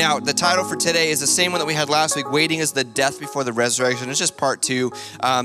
Now, the title for today is the same one that we had last week, Waiting is the Death Before the Resurrection. It's just part 2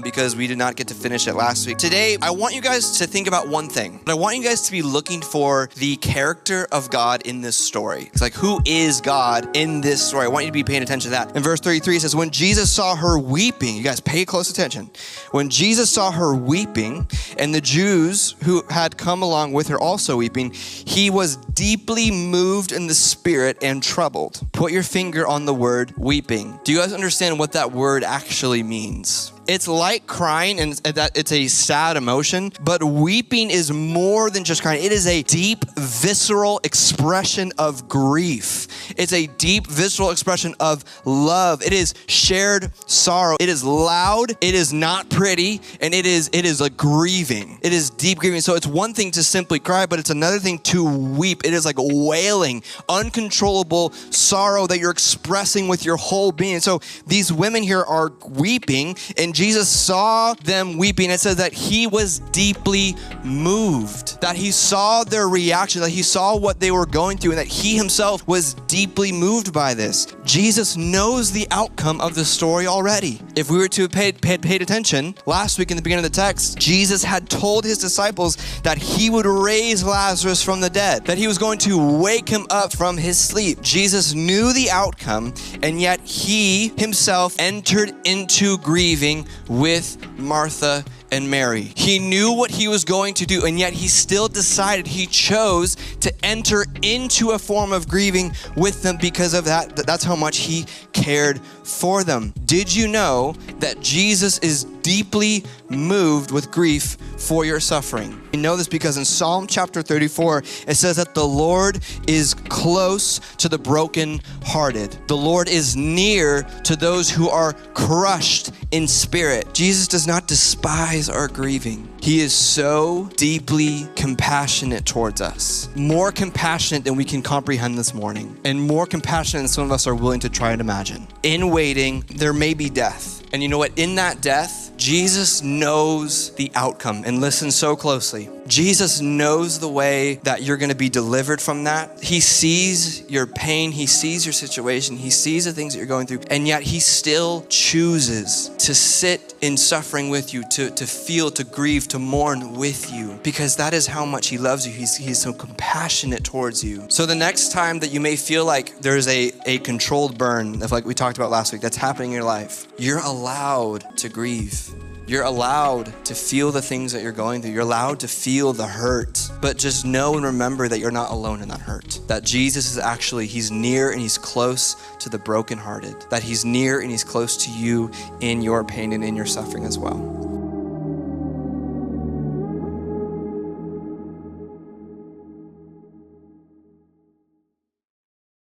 because we did not get to finish it last week. Today, I want you guys to think about one thing. I want you guys to be looking for the character of God in this story. It's like, who is God in this story? I want you to be paying attention to that. In verse 33, it says, when Jesus saw her weeping, you guys pay close attention. When Jesus saw her weeping, and the Jews who had come along with her also weeping, he was deeply moved in the spirit and troubled. Put your finger on the word weeping. Do you guys understand what that word actually means? It's like crying, and that it's a sad emotion, but weeping is more than just crying. It is a deep, visceral expression of grief. It's a deep, visceral expression of love. It is shared sorrow. It is loud. It is not pretty, and it is a grieving. It is deep grieving. So it's one thing to simply cry, but it's another thing to weep. It is like wailing, uncontrollable sorrow that you're expressing with your whole being. So these women here are weeping, and Jesus saw them weeping. It says that he was deeply moved, that he saw their reaction, that he saw what they were going through, and that he himself was deeply moved by this. Jesus knows the outcome of the story already. If we were to have paid attention last week in the beginning of the text, Jesus had told his disciples that he would raise Lazarus from the dead, that he was going to wake him up from his sleep. Jesus knew the outcome, and yet he himself entered into grieving with Martha and Mary. He knew what he was going to do, and yet he still decided, he chose to enter into a form of grieving with them because of that. That's how much he cared for them. Did you know that Jesus is deeply moved with grief for your suffering? We know this because in Psalm chapter 34, it says that the Lord is close to the brokenhearted. The Lord is near to those who are crushed in spirit. Jesus does not despise our grieving. He is so deeply compassionate towards us. More compassionate than we can comprehend this morning, and more compassionate than some of us are willing to try and imagine. In waiting, there may be death. And you know what? In that death, Jesus knows the outcome. And listen so closely. Jesus knows the way that you're going to be delivered from that. He sees your pain. He sees your situation. He sees the things that you're going through. And yet he still chooses to sit in suffering with you, to feel, to grieve, to mourn with you, because that is how much he loves you. He's so compassionate towards you. So the next time that you may feel like there's a controlled burn, like we talked about last week, that's happening in your life, you're allowed to grieve. You're allowed to feel the things that you're going through. You're allowed to feel the hurt, but just know and remember that you're not alone in that hurt. That Jesus is actually, he's near and he's close to the brokenhearted. That he's near and he's close to you in your pain and in your suffering as well.